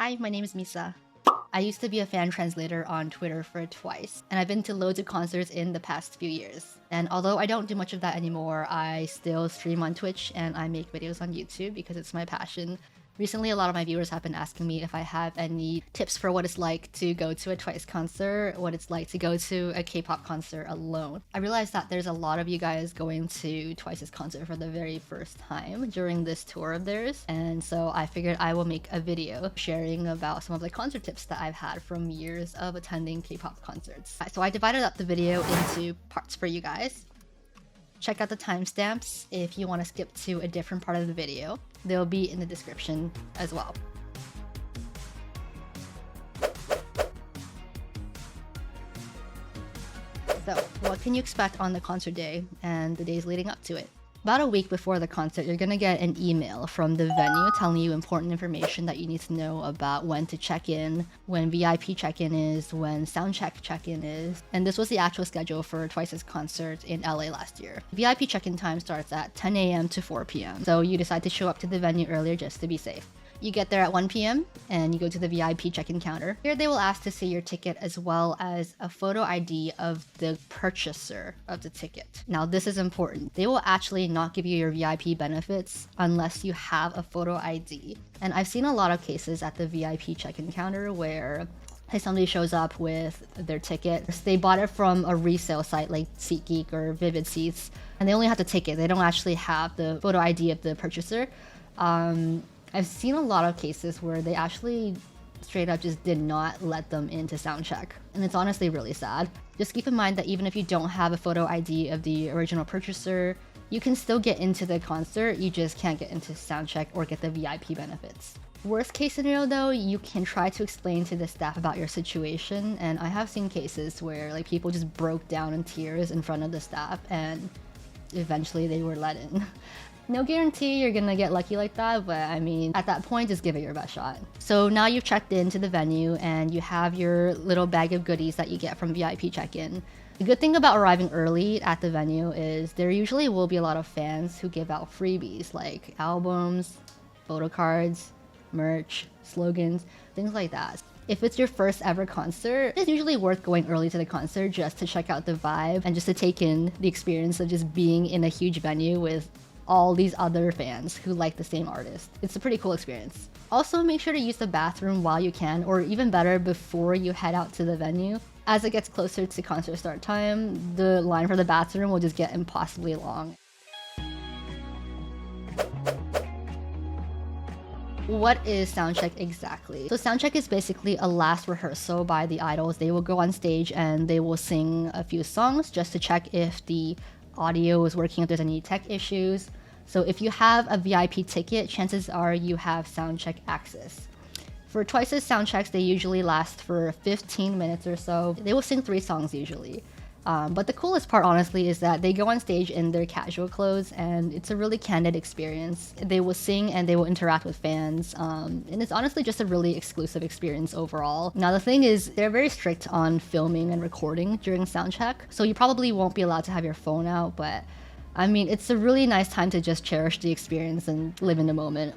Hi, my name is Misa. I used to be a fan translator on Twitter for Twice, and I've been to loads of concerts in the past few years. And although I don't do much of that anymore, I still stream on Twitch and I make videos on YouTube because it's my passion. Recently, a lot of my viewers have been asking me if I have any tips for what it's like to go to a Twice concert, what it's like to go to a K-pop concert alone. I realized that there's a lot of you guys going to Twice's concert for the very first time during this tour of theirs, and so I figured I will make a video sharing about some of the concert tips that I've had from years of attending K-pop concerts. So I divided up the video into parts for you guys. Check out the timestamps if you want to skip to a different part of the video. They'll be in the description as well. So, what can you expect on the concert day and the days leading up to it? About a week before the concert, you're gonna get an email from the venue telling you important information that you need to know about when to check in, when VIP check-in is, when soundcheck check-in is. And this was the actual schedule for Twice's concert in LA last year. VIP check-in time starts at 10 a.m. to 4 p.m. So you decide to show up to the venue earlier just to be safe. You get there at 1 p.m. and you go to the VIP check-in counter. Here they will ask to see your ticket as well as a photo ID of the purchaser of the ticket. Now this is important. They will actually not give you your VIP benefits unless you have a photo ID. And I've seen a lot of cases at the VIP check-in counter where somebody shows up with their ticket. They bought it from a resale site like SeatGeek or Vivid Seats, and they only have the ticket. They don't actually have the photo ID of the purchaser. I've seen a lot of cases where they actually straight up just did not let them into soundcheck. And it's honestly really sad. Just keep in mind that even if you don't have a photo ID of the original purchaser, you can still get into the concert, you just can't get into soundcheck or get the VIP benefits. Worst case scenario though, you can try to explain to the staff about your situation, and I have seen cases where like people just broke down in tears in front of the staff and eventually they were let in. No guarantee you're gonna get lucky like that, but I mean, at that point, just give it your best shot. So now you've checked into the venue and you have your little bag of goodies that you get from VIP check-in. The good thing about arriving early at the venue is there usually will be a lot of fans who give out freebies like albums, photo cards, merch, slogans, things like that. If it's your first ever concert, it's usually worth going early to the concert just to check out the vibe and just to take in the experience of just being in a huge venue with all these other fans who like the same artist. It's a pretty cool experience. Also, make sure to use the bathroom while you can, or even better, before you head out to the venue. As it gets closer to concert start time, the line for the bathroom will just get impossibly long. What is soundcheck exactly? So soundcheck is basically a last rehearsal by the idols. They will go on stage and they will sing a few songs just to check if the audio is working, if there's any tech issues. So if you have a VIP ticket, chances are you have soundcheck access. For Twice's soundchecks, they usually last for 15 minutes or so. They will sing 3 songs usually. But the coolest part, honestly, is that they go on stage in their casual clothes and it's a really candid experience. They will sing and they will interact with fans. And it's honestly just a really exclusive experience overall. Now, the thing is, they're very strict on filming and recording during soundcheck. So you probably won't be allowed to have your phone out, but I mean, it's a really nice time to just cherish the experience and live in the moment.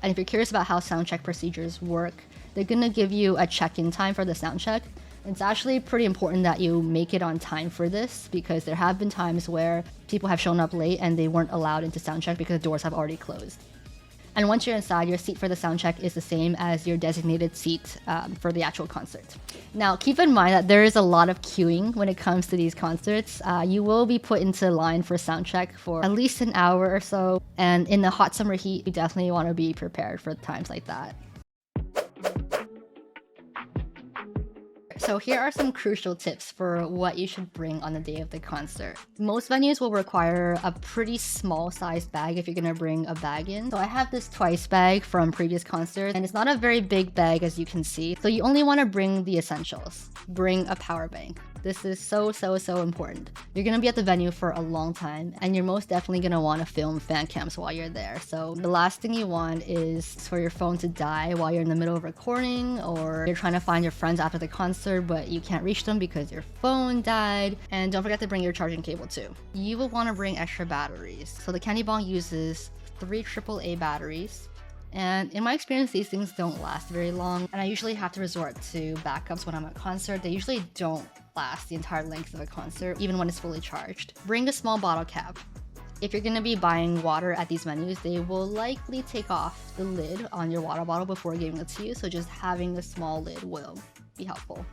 And if you're curious about how soundcheck procedures work, they're gonna give you a check-in time for the soundcheck. It's actually pretty important that you make it on time for this because there have been times where people have shown up late and they weren't allowed into soundcheck because the doors have already closed. And once you're inside, your seat for the soundcheck is the same as your designated seat for the actual concert. Now, keep in mind that there is a lot of queuing when it comes to these concerts. You will be put into line for soundcheck for at least an hour or so. And in the hot summer heat, you definitely want to be prepared for times like that. So here are some crucial tips for what you should bring on the day of the concert. Most venues will require a pretty small sized bag if you're gonna bring a bag in. So I have this Twice bag from previous concerts, and it's not a very big bag as you can see. So you only wanna bring the essentials. Bring a power bank. This is so important. You're gonna be at the venue for a long time, and you're most definitely gonna wanna film fan cams while you're there. So the last thing you want is for your phone to die while you're in the middle of recording, or you're trying to find your friends after the concert, but you can't reach them because your phone died. And don't forget to bring your charging cable too. You will wanna bring extra batteries. So the Candy Bong uses 3 AAA batteries, And in my experience, these things don't last very long, and I usually have to resort to backups when I'm at a concert. They usually don't last the entire length of a concert, even when it's fully charged. Bring a small bottle cap. If you're gonna be buying water at these venues, they will likely take off the lid on your water bottle before giving it to you, so just having a small lid will be helpful.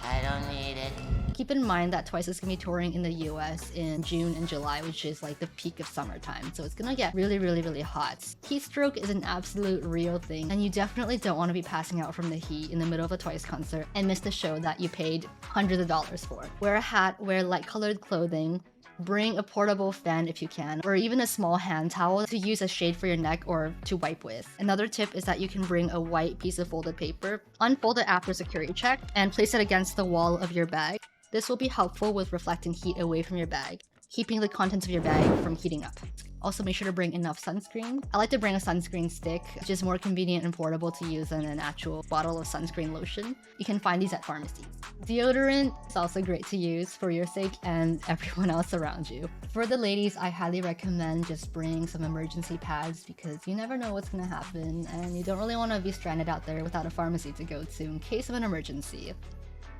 I don't need it. Keep in mind that Twice is going to be touring in the US in June and July, which is like the peak of summertime. So it's going to get really hot. Heat stroke is an absolute real thing, and you definitely don't want to be passing out from the heat in the middle of a Twice concert and miss the show that you paid hundreds of dollars for. Wear a hat, wear light colored clothing, bring a portable fan if you can, or even a small hand towel to use as shade for your neck or to wipe with. Another tip is that you can bring a white piece of folded paper, unfold it after security check, and place it against the wall of your bag. This will be helpful with reflecting heat away from your bag, keeping the contents of your bag from heating up. Also, make sure to bring enough sunscreen. I like to bring a sunscreen stick, which is more convenient and portable to use than an actual bottle of sunscreen lotion. You can find these at pharmacies. Deodorant is also great to use for your sake and everyone else around you. For the ladies, I highly recommend just bringing some emergency pads because you never know what's gonna happen and you don't really want to be stranded out there without a pharmacy to go to in case of an emergency.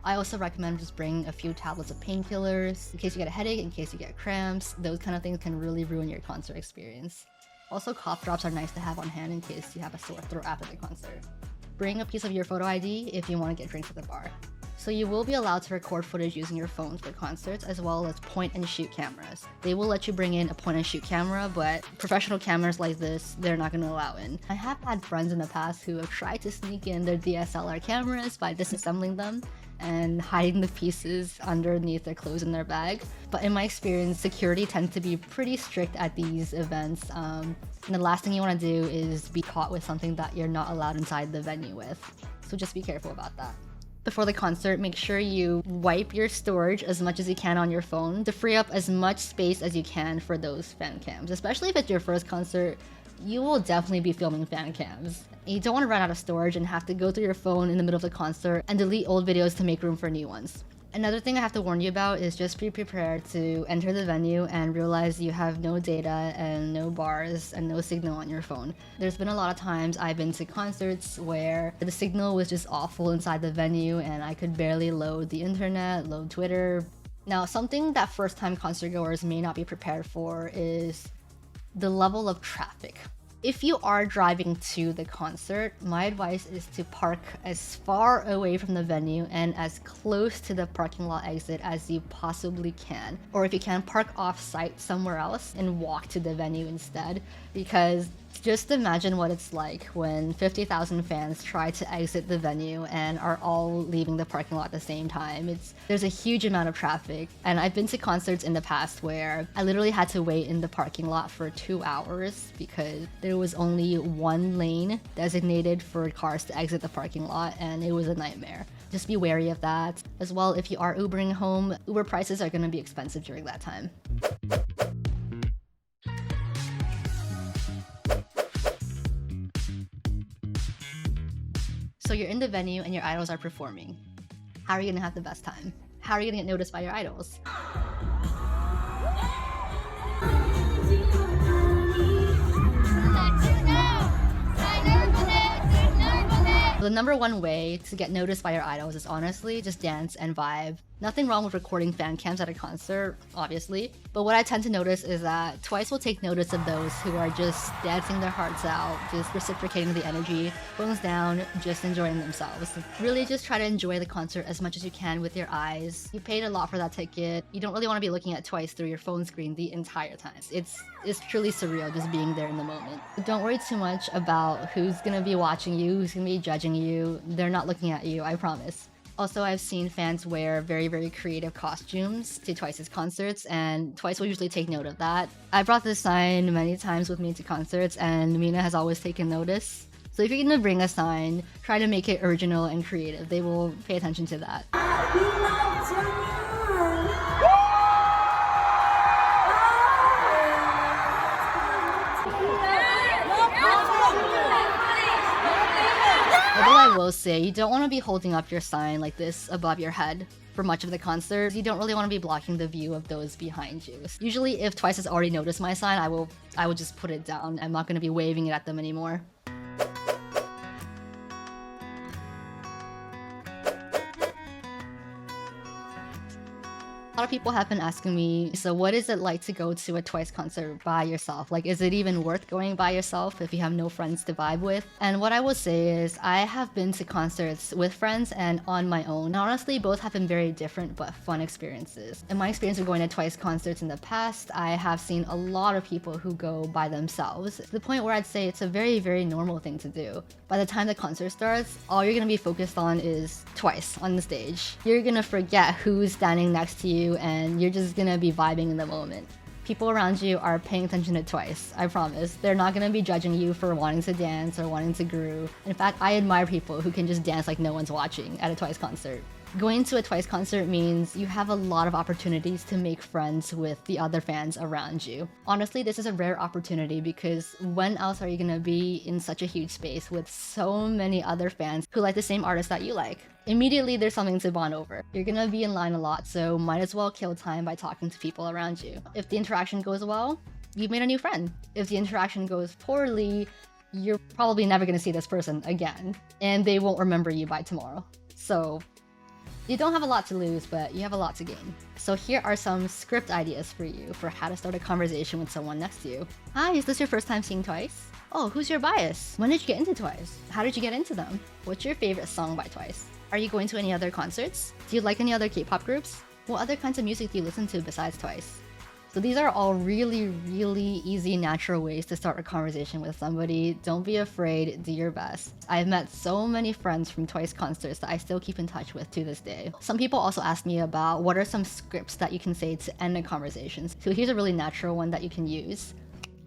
I also recommend just bring a few tablets of painkillers in case you get a headache, in case you get cramps. Those kind of things can really ruin your concert experience. Also, cough drops are nice to have on hand in case you have a sore throat after the concert. Bring a piece of your photo ID if you want to get drinks at the bar. So you will be allowed to record footage using your phones for concerts, as well as point and shoot cameras. They will let you bring in a point and shoot camera, but professional cameras like this, they're not going to allow in. I have had friends in the past who have tried to sneak in their DSLR cameras by disassembling them and hiding the pieces underneath their clothes in their bag. But in my experience, security tends to be pretty strict at these events. And the last thing you want to do is be caught with something that you're not allowed inside the venue with. So just be careful about that. Before the concert, make sure you wipe your storage as much as you can on your phone to free up as much space as you can for those fan cams. Especially if it's your first concert, you will definitely be filming fan cams. You don't want to run out of storage and have to go through your phone in the middle of the concert and delete old videos to make room for new ones. Another thing I have to warn you about is just be prepared to enter the venue and realize you have no data and no bars and no signal on your phone. There's been a lot of times I've been to concerts where the signal was just awful inside the venue and I could barely load the internet, load Twitter. Now, something that first-time concert goers may not be prepared for is the level of traffic. If you are driving to the concert, my advice is to park as far away from the venue and as close to the parking lot exit as you possibly can. Or if you can, park off-site somewhere else and walk to the venue instead. Because just imagine what it's like when 50,000 fans try to exit the venue and are all leaving the parking lot at the same time. There's a huge amount of traffic, and I've been to concerts in the past where I literally had to wait in the parking lot for 2 hours because there was only one lane designated for cars to exit the parking lot, and it was a nightmare. Just be wary of that. As well, if you are Ubering home, Uber prices are going to be expensive during that time. So you're in the venue and your idols are performing. How are you gonna have the best time? How are you gonna get noticed by your idols? The number one way to get noticed by your idols is honestly just dance and vibe. Nothing wrong with recording fan cams at a concert, obviously, but what I tend to notice is that Twice will take notice of those who are just dancing their hearts out, just reciprocating the energy, phones down, just enjoying themselves. Really just try to enjoy the concert as much as you can with your eyes. You paid a lot for that ticket. You don't really want to be looking at Twice through your phone screen the entire time. It's truly surreal just being there in the moment. Don't worry too much about who's gonna be watching you, who's gonna be judging you. They're not looking at you, I promise. Also, I've seen fans wear very creative costumes to Twice's concerts, and Twice will usually take note of that. I brought this sign many times with me to concerts, and Mina has always taken notice. So if you're gonna bring a sign, try to make it original and creative. They will pay attention to that. Although I will say you don't want to be holding up your sign like this above your head for much of the concert. You don't really want to be blocking the view of those behind you. Usually if Twice has already noticed my sign, I will just put it down. I'm not going to be waving it at them anymore. A lot of people have been asking me, so what is it like to go to a Twice concert by yourself? Like, is it even worth going by yourself if you have no friends to vibe with? And what I will say is, I have been to concerts with friends and on my own. Honestly, both have been very different but fun experiences. In my experience of going to Twice concerts in the past, I have seen a lot of people who go by themselves, to the point where I'd say it's a very, very normal thing to do. By the time the concert starts, all you're gonna be focused on is Twice on the stage. You're gonna forget who's standing next to you, and you're just gonna be vibing in the moment. People around you are paying attention to Twice, I promise. They're not gonna be judging you for wanting to dance or wanting to groove. In fact, I admire people who can just dance like no one's watching at a Twice concert. Going to a Twice concert means you have a lot of opportunities to make friends with the other fans around you. Honestly, this is a rare opportunity because when else are you gonna be in such a huge space with so many other fans who like the same artists that you like? Immediately, there's something to bond over. You're gonna be in line a lot, so might as well kill time by talking to people around you. If the interaction goes well, you've made a new friend. If the interaction goes poorly, you're probably never gonna see this person again, and they won't remember you by tomorrow. So, you don't have a lot to lose, but you have a lot to gain. So here are some script ideas for you for how to start a conversation with someone next to you. Hi, is this your first time seeing Twice? Oh, who's your bias? When did you get into Twice? How did you get into them? What's your favorite song by Twice? Are you going to any other concerts? Do you like any other K-pop groups? What other kinds of music do you listen to besides Twice? So these are all really, really easy, natural ways to start a conversation with somebody. Don't be afraid, do your best. I've met so many friends from Twice concerts that I still keep in touch with to this day. Some people also ask me about what are some scripts that you can say to end a conversation. So here's a really natural one that you can use.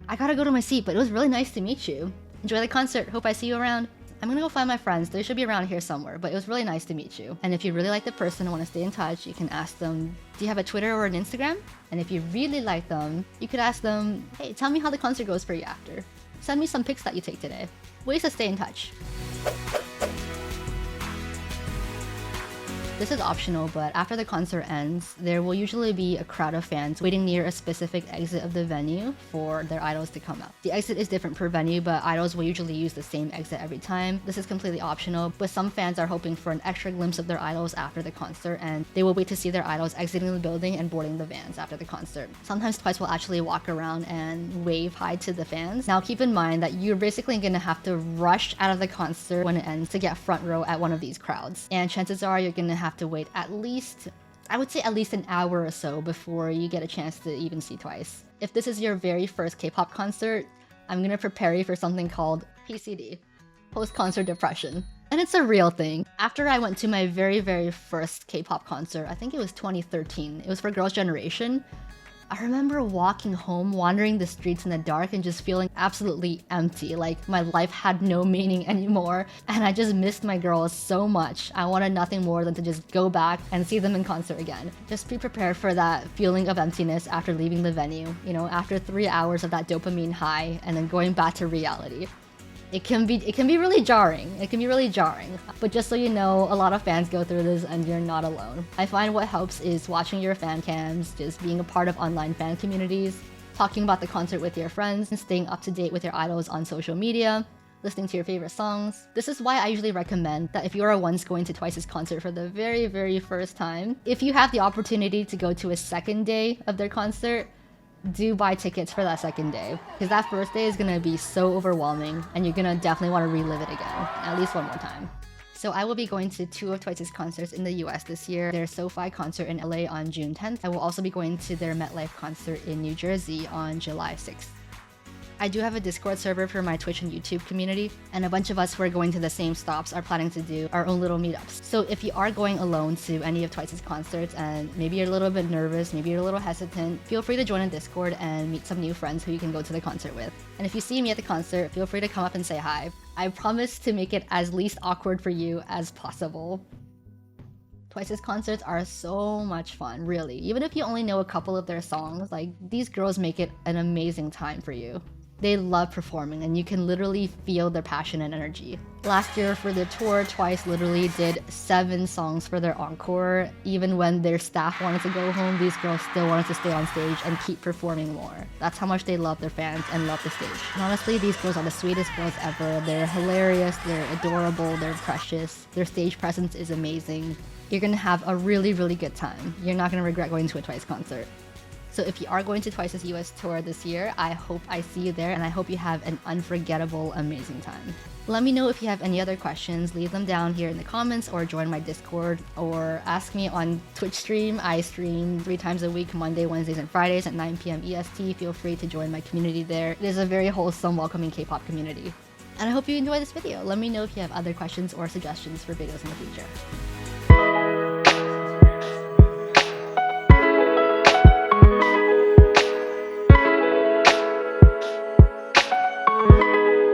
I gotta go to my seat, but it was really nice to meet you. Enjoy the concert, hope I see you around. I'm gonna go find my friends, they should be around here somewhere, but it was really nice to meet you. And if you really like the person and want to stay in touch, you can ask them, do you have a Twitter or an Instagram? And if you really like them, you could ask them, hey, tell me how the concert goes for you after. Send me some pics that you take today. Ways to stay in touch. This is optional, but after the concert ends, there will usually be a crowd of fans waiting near a specific exit of the venue for their idols to come out. The exit is different per venue, but idols will usually use the same exit every time. This is completely optional, but some fans are hoping for an extra glimpse of their idols after the concert, and they will wait to see their idols exiting the building and boarding the vans after the concert. Sometimes Twice will actually walk around and wave hi to the fans. Now keep in mind that you're basically gonna have to rush out of the concert when it ends to get front row at one of these crowds. And chances are you're gonna have to wait at least, I would say at least an hour or so before you get a chance to even see Twice. If this is your very first K-pop concert, I'm gonna prepare you for something called PCD, post-concert depression. And it's a real thing. After I went to my very, very first K-pop concert, I think it was 2013, it was for Girls' Generation, I remember walking home, wandering the streets in the dark and just feeling absolutely empty, like my life had no meaning anymore, and I just missed my girls so much. I wanted nothing more than to just go back and see them in concert again. Just be prepared for that feeling of emptiness after leaving the venue, you know, after 3 hours of that dopamine high and then going back to reality. It can be really jarring. It can be really jarring. But just so you know, a lot of fans go through this and you're not alone. I find what helps is watching your fan cams, just being a part of online fan communities, talking about the concert with your friends, and staying up to date with your idols on social media, listening to your favorite songs. This is why I usually recommend that if you are once going to Twice's concert for the very, very first time, if you have the opportunity to go to a second day of their concert, do buy tickets for that second day, because that first day is gonna be so overwhelming and you're gonna definitely want to relive it again, at least one more time. So I will be going to 2 of Twice's concerts in the US this year. Their SoFi concert in LA on June 10th. I will also be going to their MetLife concert in New Jersey on July 6th. I do have a Discord server for my Twitch and YouTube community, and a bunch of us who are going to the same stops are planning to do our own little meetups. So if you are going alone to any of Twice's concerts and maybe you're a little bit nervous, maybe you're a little hesitant, feel free to join a Discord and meet some new friends who you can go to the concert with. And if you see me at the concert, feel free to come up and say hi. I promise to make it as least awkward for you as possible. Twice's concerts are so much fun, really. Even if you only know a couple of their songs, like, these girls make it an amazing time for you. They love performing, and you can literally feel their passion and energy. Last year for the tour, Twice literally did 7 songs for their encore. Even when their staff wanted to go home, these girls still wanted to stay on stage and keep performing more. That's how much they love their fans and love the stage. And honestly, these girls are the sweetest girls ever. They're hilarious, they're adorable, they're precious. Their stage presence is amazing. You're gonna have a really, really good time. You're not gonna regret going to a Twice concert. So if you are going to Twice's US tour this year, I hope I see you there, and I hope you have an unforgettable, amazing time. Let me know if you have any other questions. Leave them down here in the comments, or join my Discord, or ask me on Twitch stream. I stream 3 times a week, Monday, Wednesdays, and Fridays at 9 p.m. EST. Feel free to join my community there. It is a very wholesome, welcoming K-pop community. And I hope you enjoy this video. Let me know if you have other questions or suggestions for videos in the future.